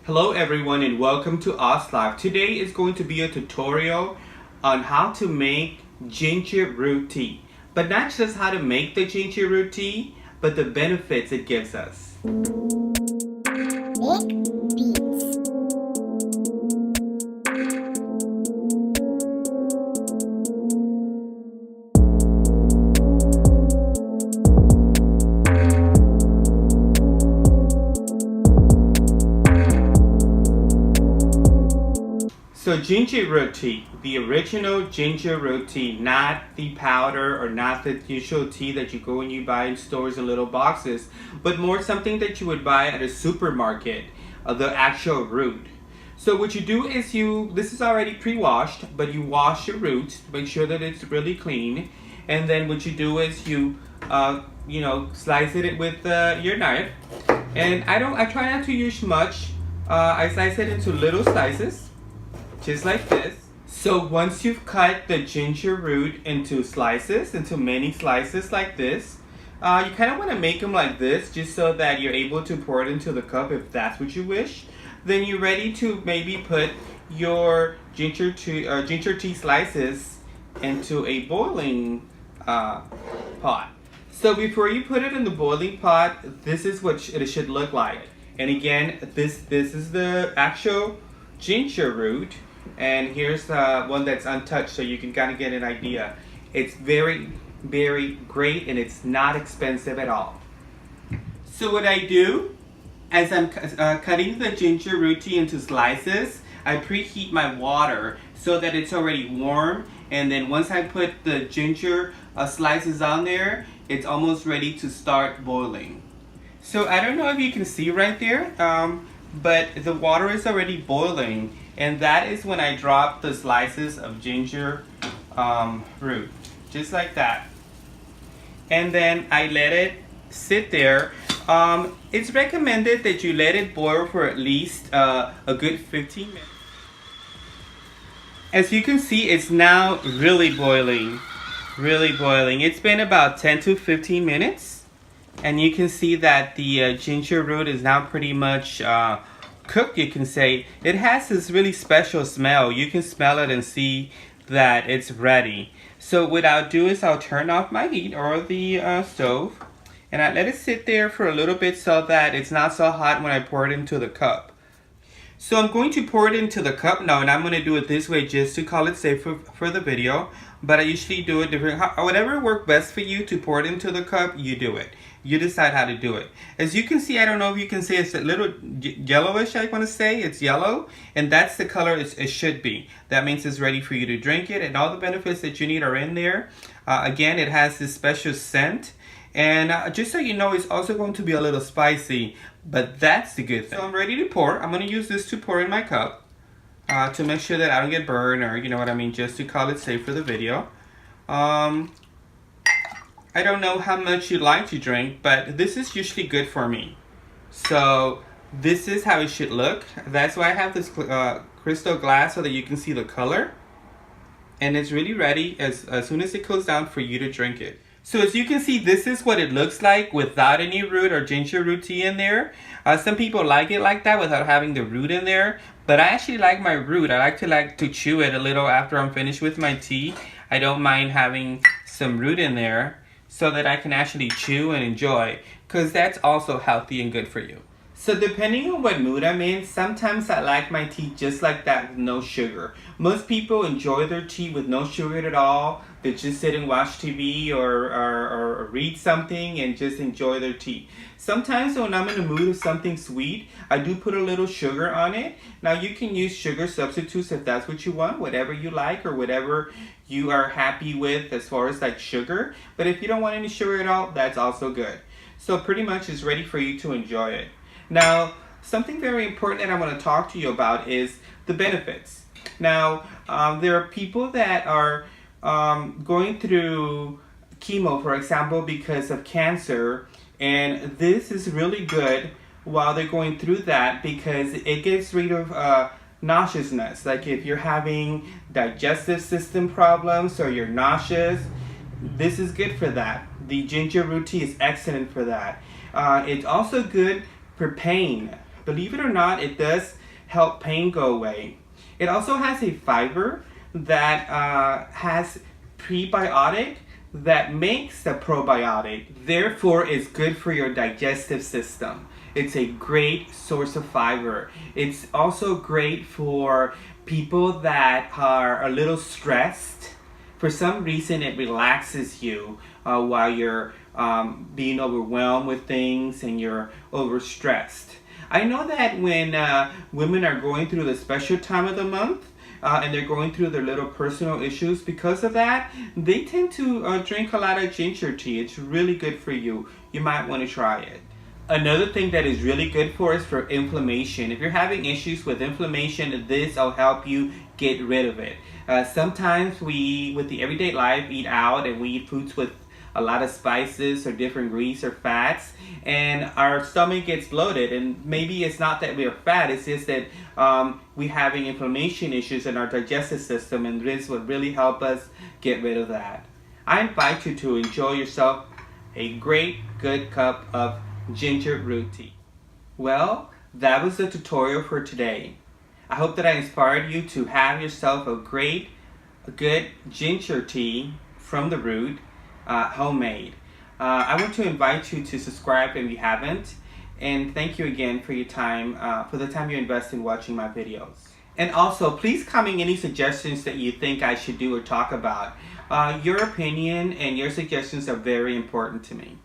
Hello everyone and welcome to OzLife. Today is going to be a tutorial on how to make ginger root tea. But not just how to make the ginger root tea, but the benefits it gives us. Make beats. So ginger root tea, the original ginger root tea, not the powder or not the usual tea that you go and you buy in stores in little boxes, but more something that you would buy at a supermarket, the actual root. So what you do is this is already pre-washed, but you wash your roots, make sure that it's really clean, and then what you do is you slice it with your knife. And I try not to use much. I slice it into little slices. Just like this. So once you've cut the ginger root into slices, into many slices like this, you kind of want to make them like this just so that you're able to pour it into the cup if that's what you wish. Then you're ready to maybe put your ginger tea slices into a boiling pot. So before you put it in the boiling pot, this is what it should look like. And again, this is the actual ginger root. And here's one that's untouched so you can kind of get an idea. It's very, very great and it's not expensive at all. So what I do, as I'm cutting the ginger root tea into slices, I preheat my water so that it's already warm. And then once I put the ginger slices on there, it's almost ready to start boiling. So I don't know if you can see right there, but the water is already boiling. And that is when I drop the slices of ginger root, just like that. And then I let it sit there. It's recommended that you let it boil for at least a good 15 minutes. As you can see, it's now really boiling, really boiling. It's been about 10 to 15 minutes. And you can see that the ginger root is now pretty much cooked, you can say. It has this really special smell. You can smell it and see that it's ready. So what I'll do is I'll turn off my heat or the stove, and I let it sit there for a little bit so that it's not so hot when I pour it into the cup. So I'm going to pour it into the cup now, and I'm going to do it this way just to call it safe for the video. But I usually do it different. Whatever works best for you to pour it into the cup, you do it. You decide how to do it. As you can see, I don't know if you can see, it's a little yellowish, I want to say. It's yellow, and that's the color it should be. That means it's ready for you to drink it, and all the benefits that you need are in there. Again, it has this special scent. And just so you know, it's also going to be a little spicy, but that's the good thing. So I'm ready to pour. I'm going to use this to pour in my cup to make sure that I don't get burned, or you know what I mean, just to call it safe for the video. I don't know how much you like to drink, but this is usually good for me. So this is how it should look. That's why I have this crystal glass so that you can see the color. And it's really ready as soon as it cools down for you to drink it. So as you can see, this is what it looks like without any root or ginger root tea in there. Some people like it like that without having the root in there. But I actually like my root. I like to chew it a little after I'm finished with my tea. I don't mind having some root in there so that I can actually chew and enjoy, because that's also healthy and good for you. So depending on what mood I'm in, sometimes I like my tea just like that with no sugar. Most people enjoy their tea with no sugar at all. They just sit and watch TV or read something and just enjoy their tea. Sometimes when I'm in the mood of something sweet, I do put a little sugar on it. Now you can use sugar substitutes if that's what you want, whatever you like or whatever you are happy with as far as like sugar. But if you don't want any sugar at all, that's also good. So pretty much it's ready for you to enjoy it. Now, something very important that I want to talk to you about is the benefits. Now, there are people that are going through chemo, for example, because of cancer, and this is really good while they're going through that because it gets rid of nauseousness. Like if you're having digestive system problems or you're nauseous, this is good for that. The ginger root tea is excellent for that. It's also good for pain, believe it or not, it does help pain go away. It also has a fiber that has prebiotic that makes the probiotic, therefore is good for your digestive system. It's a great source of fiber. It's also great for people that are a little stressed. For some reason, it relaxes you while you're being overwhelmed with things and you're overstressed. I know that when women are going through the special time of the month, and they're going through their little personal issues, because of that, they tend to drink a lot of ginger tea. It's really good for you. You might want to try it. Another thing that is really good for is for inflammation. If you're having issues with inflammation, this will help you get rid of it. Sometimes we, with the everyday life, eat out and we eat foods with a lot of spices or different grease or fats, and our stomach gets bloated. And maybe it's not that we're fat, it's just that we're having inflammation issues in our digestive system, and this would really help us get rid of that. I invite you to enjoy yourself a great good cup of ginger root tea. Well, that was the tutorial for today. I hope that I inspired you to have yourself a good ginger tea from the root, homemade. I want to invite you to subscribe if you haven't, and thank you again for your time, for the time you invest in watching my videos. And also, please comment any suggestions that you think I should do or talk about. Your opinion and your suggestions are very important to me.